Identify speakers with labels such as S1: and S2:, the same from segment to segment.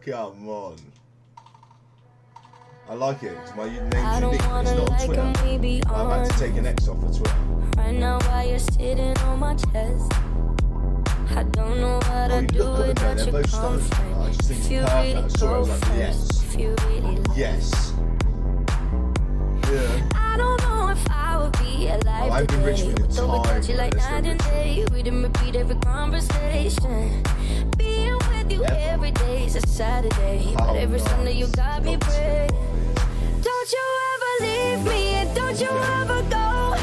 S1: Come on. I like it because my name's unique. It's not on Twitter. I've had to take an X off of Twitter.
S2: Right now while you're sitting on my chest, I don't know what I do without your comfort.
S1: I just think it's perfect. I saw it, I was like, yes. Yes. Yeah.
S2: I don't know if I would be alive
S1: I've been rich with the time.
S2: You like night and day. We didn't repeat every conversation. Being with you every day is a Saturday, but every Sunday you got me praying. Don't you ever leave me, and don't you ever go.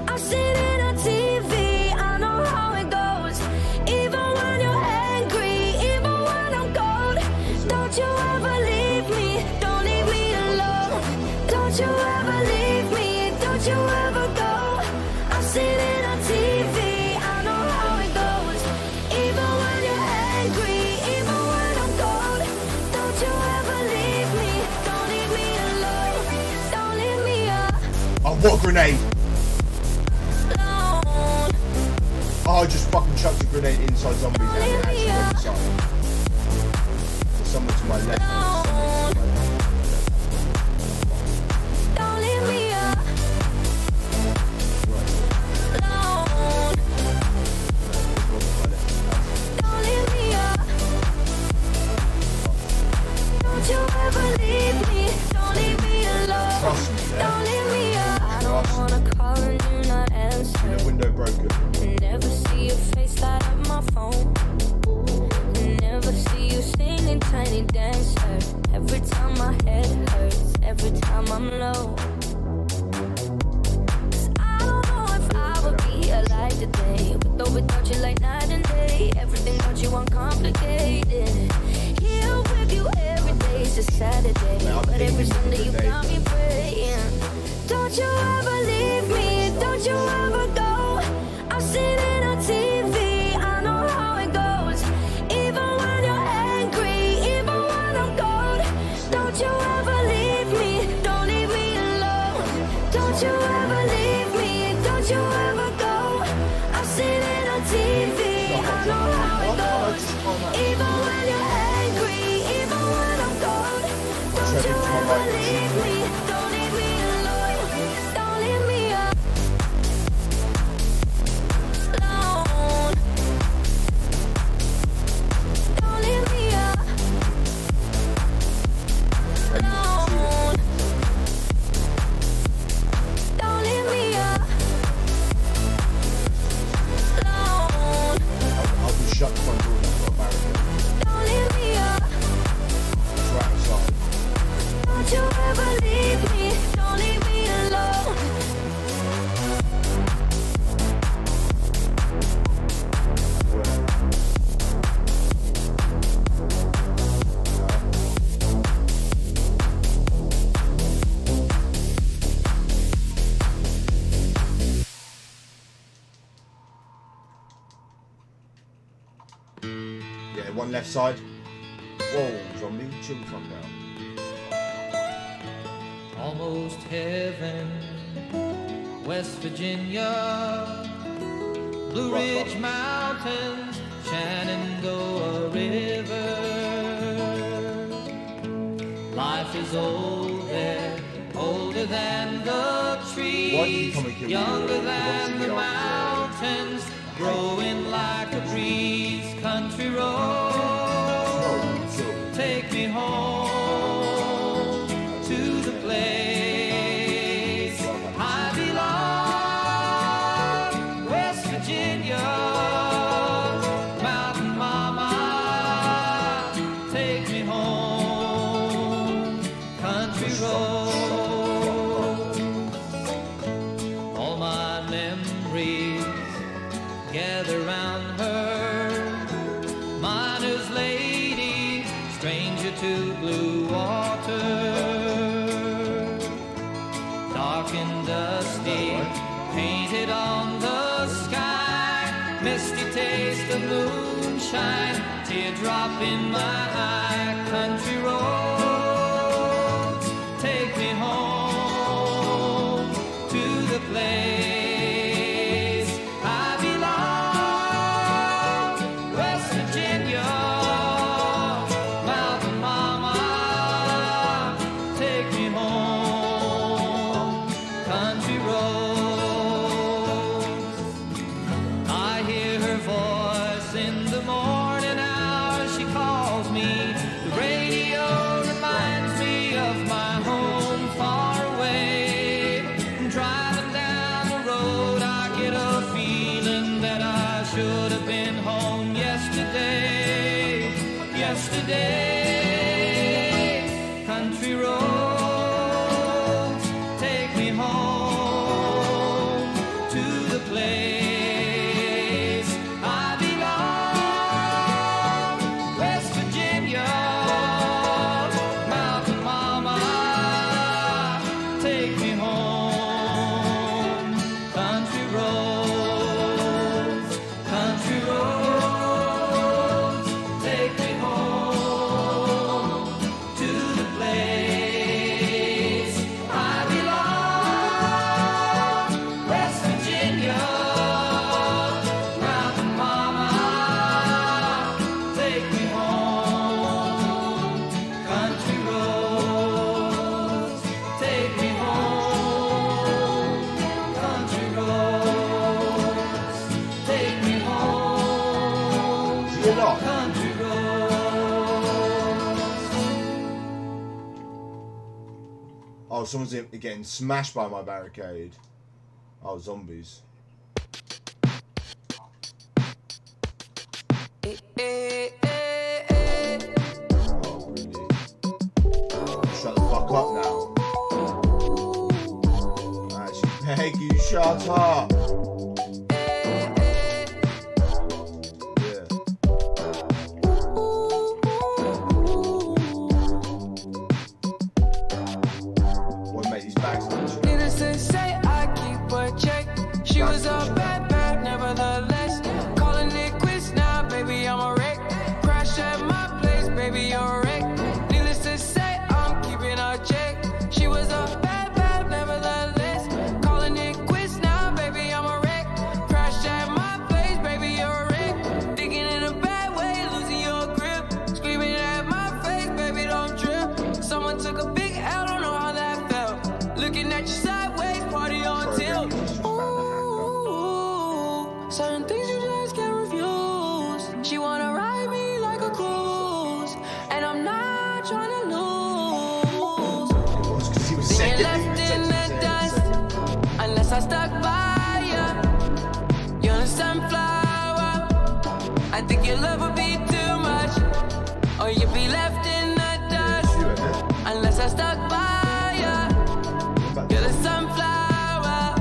S2: I've seen it on TV, I know how it goes. Even when you're angry, even when I'm cold. Don't you ever leave me, don't leave me alone. Don't you ever leave me, don't you ever go. I've seen it on TV, I know how it goes. Even when you're angry, even when I'm cold. Don't you ever leave me, don't leave me alone. Don't leave me alone.
S1: Oh, what a grenade! Oh, I just fucking chucked a grenade inside zombies and it actually went inside. There's someone to my left.
S2: Don't leave me alone. Don't leave me alone. Don't you ever leave me. Don't leave me alone.
S1: Trust me,
S2: Don't leave me alone. I don't wanna call and you not answer.
S1: The window broken.
S2: Never see your face light up my phone. Never see you singing Tiny Dancer. Every time my head hurts, every time I'm low. 'Cause I don't know if I would be alive today. With or without you like night and day. Everything about you uncomplicated. Here with you every day is a Saturday, but every Sunday you got me praying. Don't you ever leave me, don't you ever go. I've seen it on TV, I know how it goes. Even when you're angry, even when I'm cold. Don't you ever leave me, don't leave me alone. Don't you ever leave me, don't you ever go. I've seen it on TV, I know how it goes. Even when you're angry, even when I'm cold. Don't you ever leave me, don't leave me alone. Don't leave me alone. Don't leave me alone. Don't leave me alone.
S1: I'll be shut the front door and I've got a barricade.
S2: Don't leave me alone.
S1: It's right outside.
S2: Don't you ever leave me, don't leave me alone.
S1: Yeah, one left side. Whoa, zombie, chill the fuck out.
S3: Almost heaven, West Virginia, Blue Ridge Mountains, Shenandoah River. Life is old there, older than the trees, younger than the mountains, growing like a breeze. Country roads, take me home to the place I belong. West Virginia, Mountain Mama, take me home. Country roads, all my memories gather round her. Miner's lady, stranger to blue water. Dark and dusty, painted on the sky. Misty taste of moonshine, teardrop in my eye. Country roads, take me home to the place I belong. West Virginia, Mountain Mama.
S1: someone's getting smashed by my barricade. Oh, zombies. Oh, really? Shut the fuck up now. Actually, beg you, shut up.
S4: She was a bad, bad, nevertheless. Calling it quits now, baby, I'm a wreck. Crash at my place, baby, you're a wreck. Needless to say, I'm keeping her check. She was a bad, bad, nevertheless. Calling it quits now, baby, I'm a wreck. Crash at my place, baby, you're a wreck. Thinking in a bad way, losing your grip. Screaming at my face, baby, don't trip. Someone took a big L, don't know how that felt. Looking at you sideways, party on tilt. Certain things you just can't refuse. She wanna ride me like a cruise, and I'm not trying to lose. Then you're left in the dust, unless I stuck by ya. You're a sunflower. I think your love would be too much, or you'd be left in the dust, unless I stuck by ya. You're the sunflower.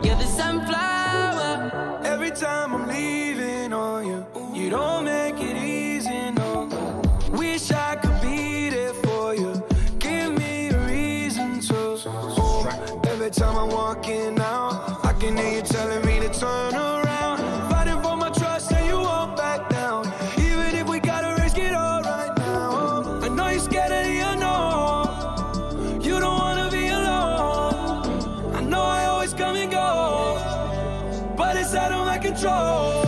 S4: You're the sunflower.
S5: Every time I'm leaving on you, you don't make it easy, no. Wish I could be there for you. Give me a reason to. Every time I'm walking out, I can hear you telling me to turn around. Fighting for my trust and you won't back down. Even if we gotta risk it all right now. I know you're scared of the unknown. You don't wanna be alone. I know I always come and go, but it's out of my control.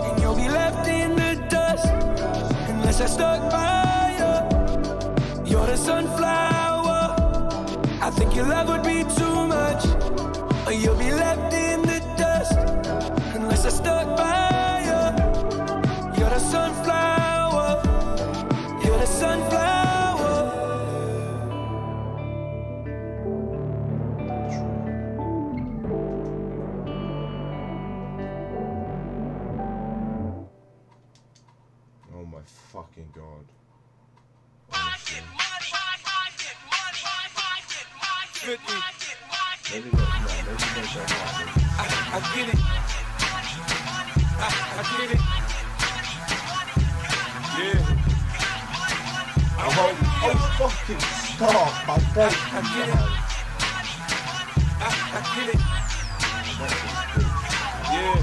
S5: And you'll be left in the dust, unless I stuck by you. You're the sunflower. I think your love would be too much, or you'll be left in the dust, unless I stuck by you. You're the sunflower. You're the sunflower.
S1: Oh my fucking god.
S5: 50.
S1: Maybe not, no, maybe not so hard.
S5: I get it. I get it. Yeah.
S1: Oh, fucking stop. I beg you.
S5: I get it. I get it. Yeah.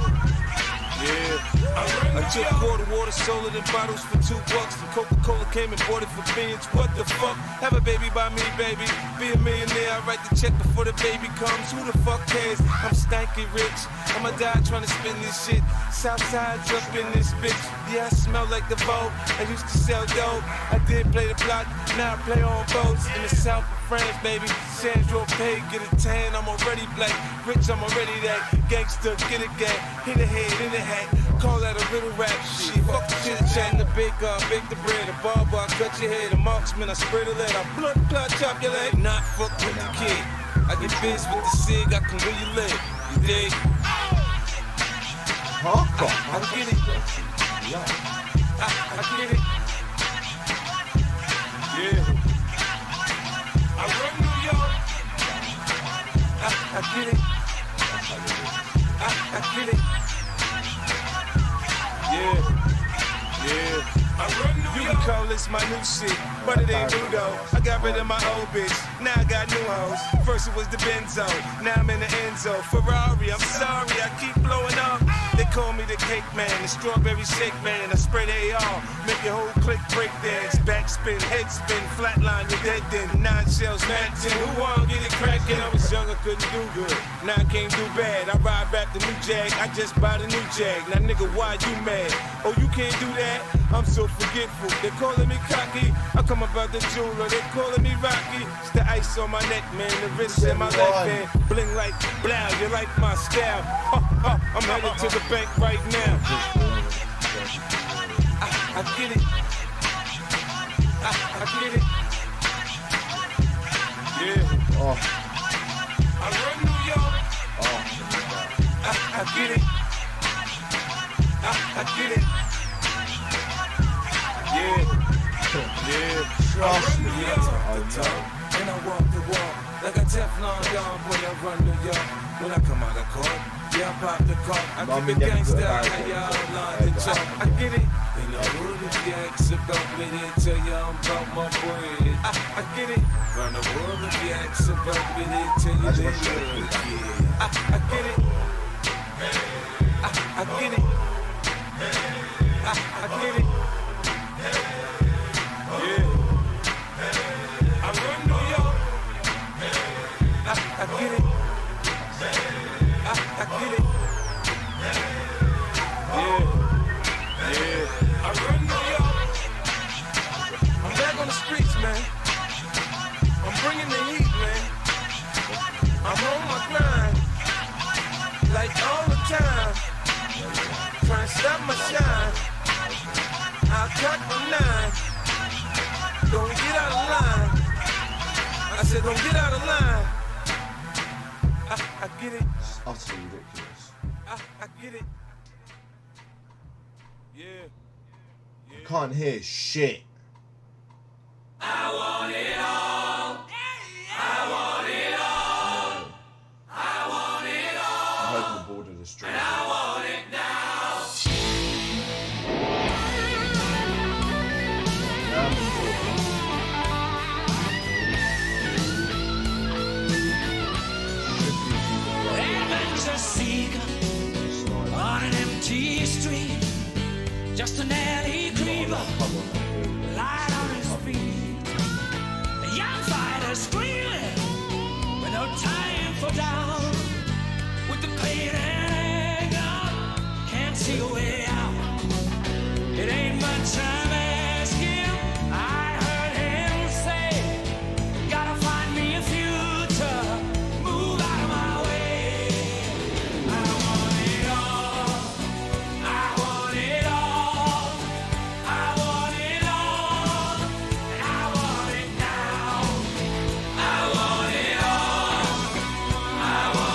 S5: I took water sold in bottles for $2. And Coca-Cola came and bought it for beans. What the fuck? Have a baby by me, baby. Be a millionaire. I write the check before the baby comes. Who the fuck cares? I'm stanky rich. I'ma die trying to spin this shit. Southside's up in this bitch. Yeah, I smell like the Vogue. I used to sell dope. I did play the block. Now I play on boats in the south of France, baby. Sandro Pay, get a tan. I'm already black. Rich, I'm already that. Gangster, get a gang. Hit a head, in a hat. Call that a little rap shit. Fuck the chit chat, the baker, bake the bread, the barber, I cut your head, the marksman, I spray the lead, I blood clot, chop your leg. Not fuck with the kid. I get biz with the cig, I can where you live. You dig? I get it. I get it. Yeah. I run New York. I get it. I get it. Yeah. I run New York. You can call this my new shit, but it ain't new though. I got rid of my old bitch, now I got new hoes. First it was the Benzo, now I'm in the Enzo. Ferrari, I'm sorry, I keep blowing up. They call me the cake man, the strawberry shake man. I spray the AR, make your whole clique break dance. Backspin, head spin, flatline, you're dead then. 9 shells, 19. Who wanna get it crackin'? I was young, I couldn't do good. Now I can't do bad. I ride back the new Jag, I just bought a new Jag. Now nigga, why you mad? Oh, you can't do that? I'm so forgetful. They calling me cocky. I come about the jeweler. They calling me Rocky. It's the ice on my neck, man. The wrist and my left hand. Bling like blow. You like my style? I'm headed to the bank right now. I get it. I get it. Yeah.
S1: Oh.
S5: I run New York.
S1: Oh.
S5: I get it. I get it. Yeah. Yeah.
S1: Trust me.
S5: And I walk the walk like a Teflon Don. Boy, I run New York. When I come out of court, yeah, I pop the car. I keep it gangsta. How y'all line the talk. I get it. And I would if you ask about me, then tell you I'm about my bread. I get it. Run the world if you ask about me, then tell you they love. Yeah. I get it. I get it. I get it. Yeah. I run New York. I get it. I get it. Yeah. Yeah. I run New York. I'm back on the streets, man. I'm bringing the heat, man. I'm on my grind. Like all the time. Trying to stop my shine. I'll cut my nine. Don't get out of line. I said don't get out of line. I get it.
S1: It's utterly ridiculous.
S5: I get it. Yeah.
S1: I can't hear shit.
S3: I want it all. I want it all. I want it all.
S1: I'm hoping the board of the street.
S3: And I want it now. Adventure seeker on an empty street. Just an alley creeper, light on his feet. A young fighter screaming with no time for doubt. With the pain and anger, can't see a way out. It ain't much I'm asking. I heard him say, gotta find me a future, move out of my way. I want it all. I want it all. I want it all. And I want it now. I want it all. I want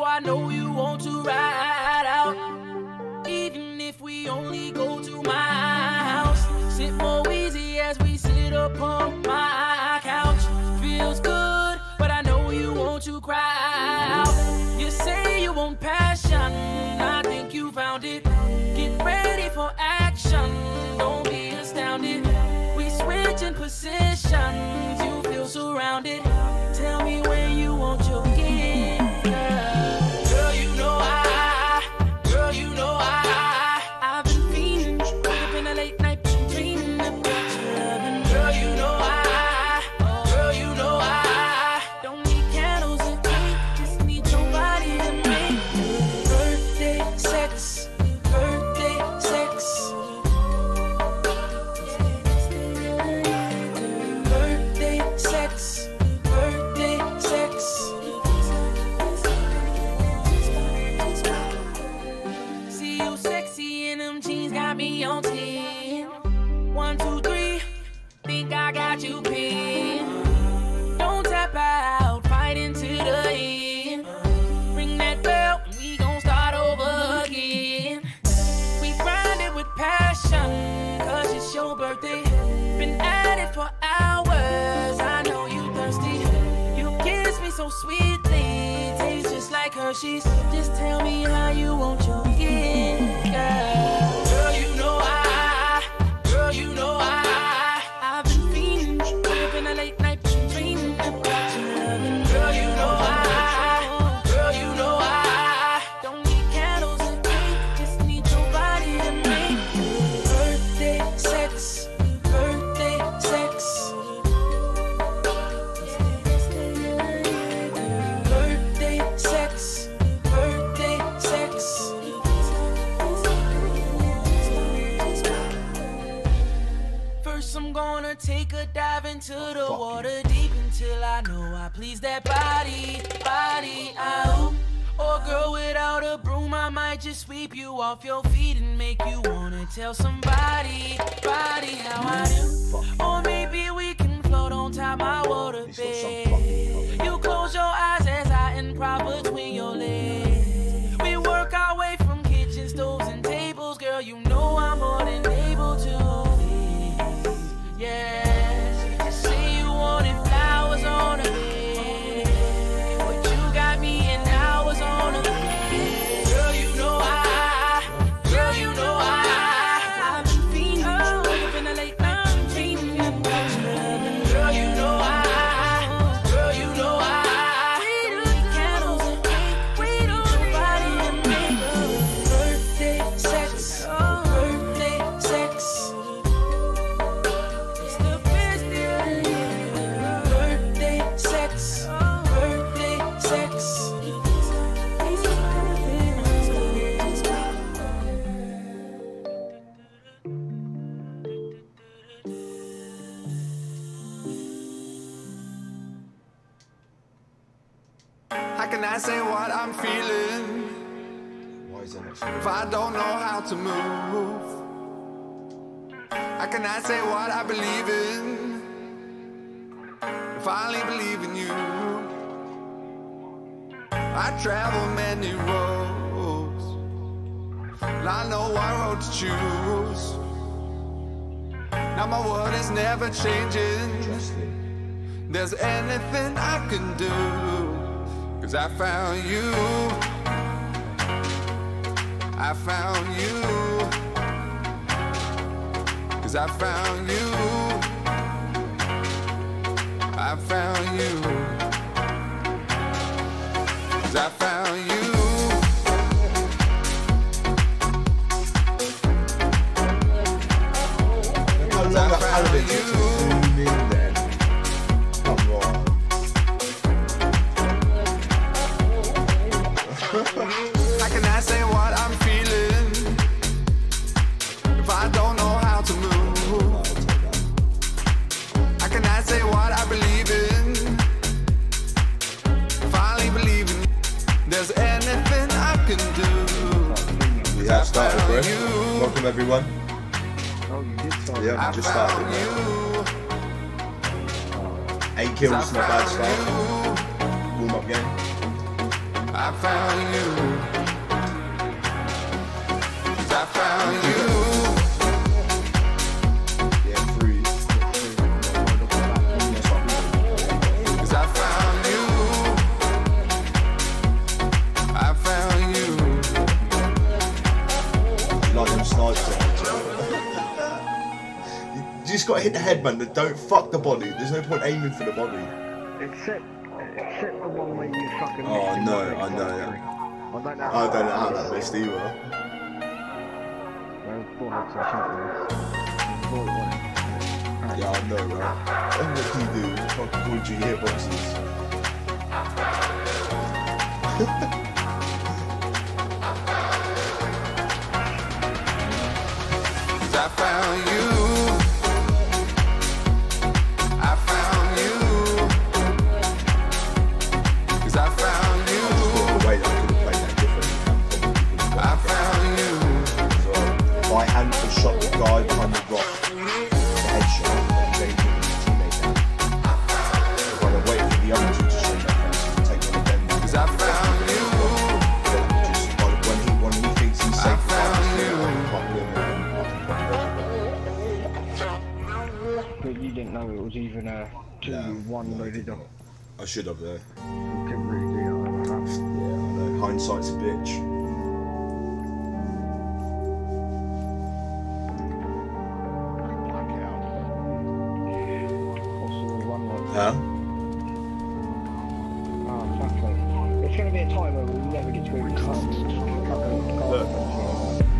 S4: so I know you want to ride out. Even if we only go to my house, sit more easy as we sit upon my couch. Feels good, but I know you want to cry out. You say you want passion, I think you found it. Get ready for action, don't be astounded. We switching positions, you feel surrounded. Tell me where you want your gift, girl. Girl, you know girl, you know I've been feeling, woke up in a late night dreaming about your loving. Girl, you know girl, you know don't need candles and cake, just need your body to make birthday sex, birthday sex. Birthday sex, birthday sex. See you sexy in them jeans, got me on 10. 1, 2, 3, think I got you pinned. Don't tap out, fight into the end. Ring that bell, we gon' start over again. We grinded with passion, cause it's your birthday. Been at it for hours, I know you thirsty. You kiss me so sweetly, tastes just like Hershey's. Just tell me how you want your gift, girl. Girl, you know girl, you know I've been feeling, woke up in a late night dreaming about your loving. Girl, you know girl, you know don't need candles and cake, just need your body to make birthday sex, birthday sex. Birthday sex, birthday sex. First I'm gonna take a dive into the water deep until I know I please that body out. Or girl, without a broom I might just sweep you off your feet and make you wanna tell somebody how I do. Or maybe we can float on top my water bed. You close your eyes as I improv between your legs. We work our way from kitchen stoves and tables. Girl, you know I'm more than able to. Yeah, just say you wanted flowers on a bed, but you got me in hours on a bed. Girl, you know girl, you know I've been feeling, woke up in a late night dreaming about your loving. Girl, you know girl, you know need candles and cake, need your body to make birthday sex, birthday sex. It's the best day of the year. Birthday sex, birthday sex.
S5: How can I say what I'm feeling
S1: Why is that next
S5: if I don't know how to move? How can I say what I believe in if I only believe in you? I travel many roads, and I know what road to choose. Now my world is never changing. There's anything I can do, 'cause I found you. I found you. 'Cause I found you. I found you. 'Cause I found you.
S1: How long I found it to zoom in then? Come on.
S5: How can I say what I'm feeling if I don't know how to move? How can I say what I believe in if I only believe in you? There's anything I can do.
S1: We have started, bro. Welcome everyone.
S6: Oh, you did start.
S1: Yeah, we just started.
S5: You.
S1: 8 kills, not bad start. Warm up game.
S5: I found you. I found you.
S1: Yeah, freeze.
S5: Cause I found you. I found you.
S1: Like them snipes. You just gotta hit the head, man. Don't fuck the body. There's no point aiming for the body.
S6: Except the one where you fucking.
S1: Oh no, I know. Yeah. I don't know how that missed either.
S6: Well, bollocks, I shot
S1: Yeah, I know, right? What do you do? Fucking call G hitboxes.
S5: I found you. I found you. Cause I found you.
S1: The way that I could have played that differently.
S5: I found you.
S1: If I hadn't have shot the guy behind the rock, the headshot, then they would have teammate down. If I'd have waited for the other two to shoot that face to take on a bend.
S5: Cause I found you.
S1: When he thinks he's safe,
S5: I found you.
S6: But you didn't know it was even a 2-1 loaded up.
S1: I should have though.
S6: You couldn't really do that.
S1: Yeah, I know. Hindsight's a bitch. Huh?
S6: Oh, exactly. It's going to be a time where we'll never get to where we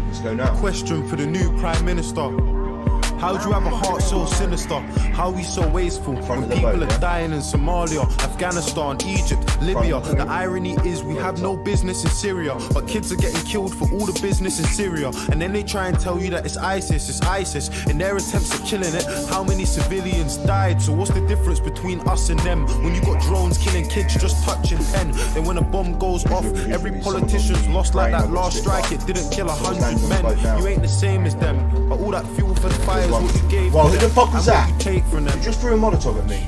S1: Let's go now.
S7: Question for the new Prime Minister. How do you have a heart so sinister? How are we so wasteful? When people are dying in Somalia, Afghanistan, Egypt, Libya. The irony is we have no business in Syria, but kids are getting killed for all the business in Syria. And then they try and tell you that it's ISIS. In their attempts at killing it, how many civilians died? So what's the difference between us and them? When you got drones killing kids just touching 10, then when a bomb goes off, every politician's lost like that last strike. It didn't kill 100 men. You ain't the same as them, but all that fuel for the fire is what you gave.
S1: Well, who the fuck was that?
S7: You take from them.
S1: You just threw a Molotov at me.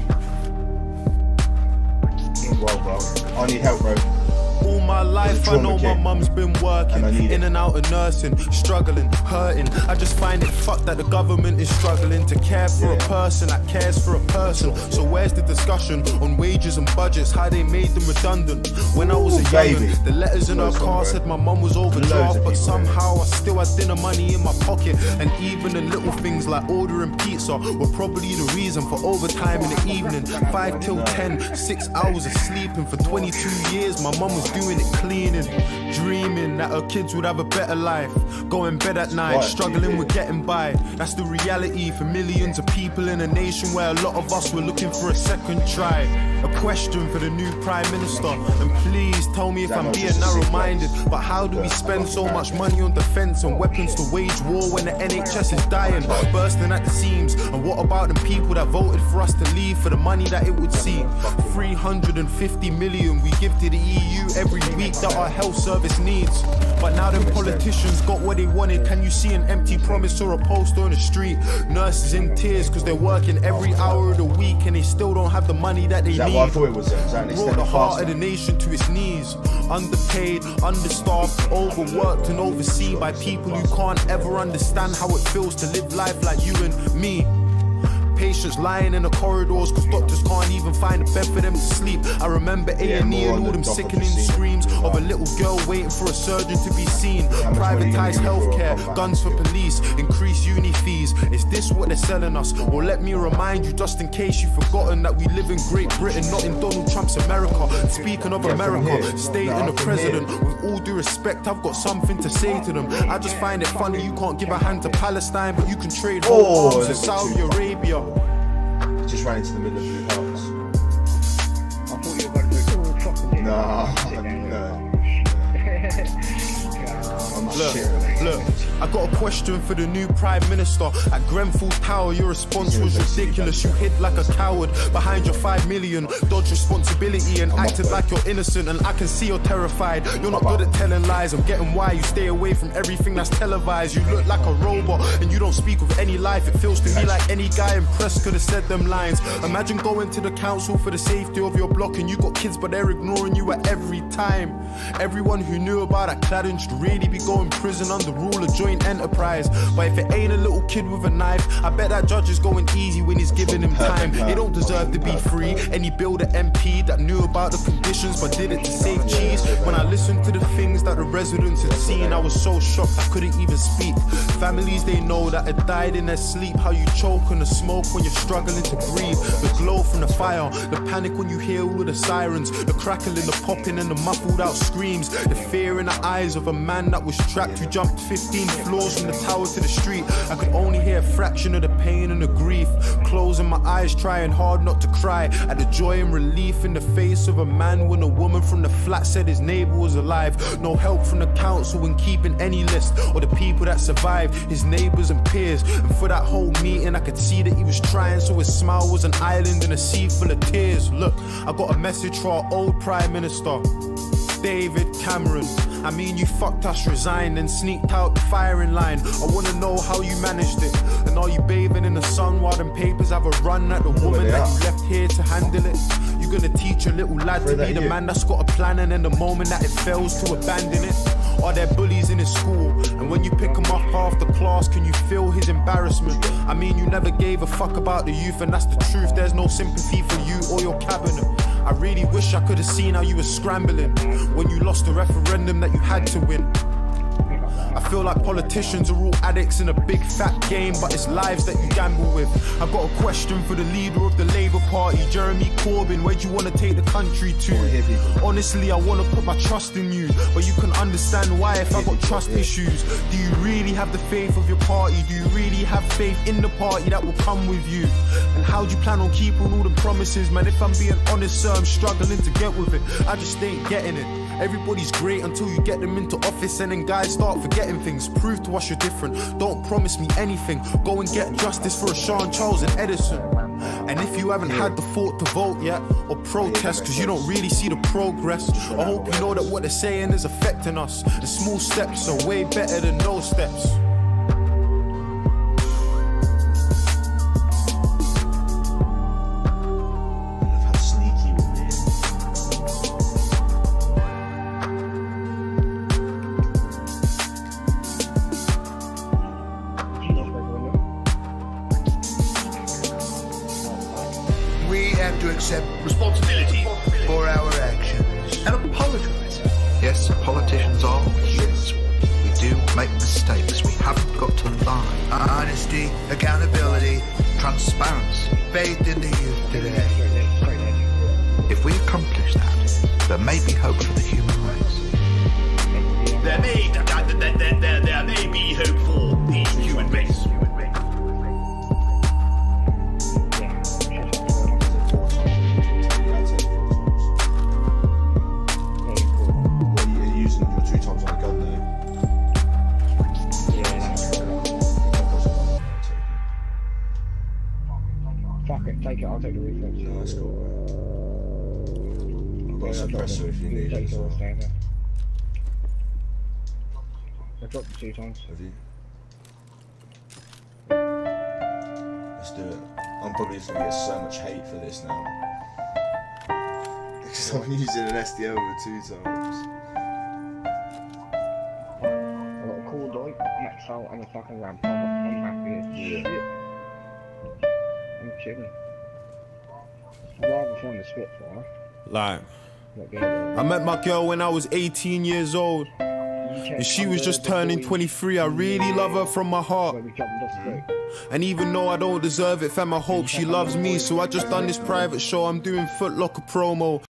S1: Well, bro, I need help, bro.
S7: All my life I know my mum's been working in and out of nursing, struggling, hurting. I just find it fucked that the government is struggling to care for a person that cares for a person. So where's the discussion on wages and budgets, how they made them redundant? When I was a youngin', the letters in her car said my mum was overdraft, but somehow I still had dinner money in my pocket. And even the little things like ordering pizza were probably the reason for overtime in the evening. 5 till 10, 6 hours of sleeping for 22 years. My mum was doing it cleaning, dreaming that her kids would have a better life, going bed at night, struggling with getting by. That's the reality for millions of people in a nation where a lot of us were looking for a second try. A question for the new Prime Minister, and please tell me if I'm being narrow-minded, but how do we spend so much money on defence and weapons to wage war when the NHS is dying, bursting at the seams? And what about the people that voted for us to leave for the money that it would see? 350 million we give to the EU every week that our health service needs. But now them politicians got what they wanted. Can you see an empty promise or a poster on the street? Nurses in tears because they're working every hour of the week and they still don't have the money that they need.
S1: What I thought it was
S7: Brought the heart of the nation to its knees. Underpaid, understaffed, overworked and overseen by people who can't ever understand how it feels to live life like you and me. Patients lying in the corridors because doctors can't even find a bed for them to sleep. I remember A&E and all them sickening screams of a little girl waiting for a surgeon to be seen. Privatised healthcare, guns for police, increased uni fees. Is this what they're selling us? Well, let me remind you, just in case you've forgotten, that we live in Great Britain, not in Donald Trump's America. Speaking of America, state and the president, with all due respect, I've got something to say to them. I just find it funny you can't give a hand to Palestine, but you can trade whole arms to Saudi Arabia.
S1: Just ran into the middle of Blue Hearts.
S6: I thought you were going to do it all fucking
S1: Nah, no. I'm
S7: Look, I got a question for the new Prime Minister. At Grenfell Tower, your response was ridiculous. You hid like a coward behind your 5 million, dodged responsibility and acted like you're innocent. And I can see you're terrified. You're not good at telling lies. I'm getting why you stay away from everything that's televised. You look like a robot and you don't speak with any life. It feels to me like any guy in press could have said them lines. Imagine going to the council for the safety of your block and you got kids but they're ignoring you at every time. Everyone who knew about that cladding should really be going to prison under rule of joint enterprise. But if it ain't a little kid with a knife, I bet that judge is going easy when he's giving him time. They don't deserve to be free. Any builder MP that knew about the conditions but did it to save cheese. When I listened to the things that the residents had seen, I was so shocked I couldn't even speak. Families they know that had died in their sleep. How you choke on the smoke when you're struggling to breathe. The glow from the fire, the panic when you hear all of the sirens, the crackling, the popping and the muffled out screams. The fear in the eyes of a man that was trapped who jumped 15 floors from the tower to the street. I could only hear a fraction of the pain and the grief. Closing my eyes, trying hard not to cry at the joy and relief in the face of a man when a woman from the flat said his neighbour was alive. No help from the council when keeping any list or the people that survived, his neighbours and peers. And for that whole meeting I could see that he was trying, so his smile was an island in a sea full of tears. Look, I got a message for our old Prime Minister, David Cameron. I mean, you fucked us, resigned and sneaked out the firing line. I want to know how you managed it. And are you bathing in the sun while them papers have a run at the woman that you left here to handle it? You gonna teach your little lad to be the man that's got a plan, and then the moment that it fails to abandon it? Are there bullies in his school? And when you pick him up after class, can you feel his embarrassment? I mean, you never gave a fuck about the youth, and that's the truth. There's no sympathy for you or your cabinet. I really wish I could have seen how you were scrambling when you lost the referendum that you had to win. I feel like politicians are all addicts in a big fat game, but it's lives that you gamble with. I've got a question for the leader of the Labour Party, Jeremy Corbyn. Where do you want to take the country to? Honestly, I want to put my trust in you, but you can understand why if I got trust issues. Do you really have the faith of your party? Do you really have faith in the party that will come with you? And how do you plan on keeping all the promises? Man, if I'm being honest, sir, I'm struggling to get with it. I just ain't getting it. Everybody's great until you get them into office, and then guys start forgetting things. Prove to us you're different. Don't promise me anything. Go and get justice for a Sean Charles and Edison. And if you haven't had the thought to vote yet or protest because you don't really see the progress, I hope you know that what they're saying is affecting us. The small steps are way better than no steps.
S8: To accept responsibility for our actions and apologise. Yes, politicians are humans. We do make mistakes. We haven't got to lie. Honesty, accountability, transparency, faith in the youth today. If we accomplish that, there may be hope for the human race. There may be hope for the human race.
S6: Take it, I'll take the reflex.
S1: No, that's cool. I've got a suppressor if you need it.
S6: I dropped it 2 times.
S1: Have you? Let's do it. I'm probably just gonna get so much hate for this now. Because I'm using an SDL with 2 times.
S6: I've got a cool light, max out, and a fucking ramp. I'm happy as shit. I'm chilling. I'd rather find the Spitfire.
S7: Like, I met my girl when I was 18 years old, and she was just turning 23. I really love her from my heart, and even though I don't deserve it, fam, I hope she loves me. So I just done this private show. I'm doing Foot Locker promo.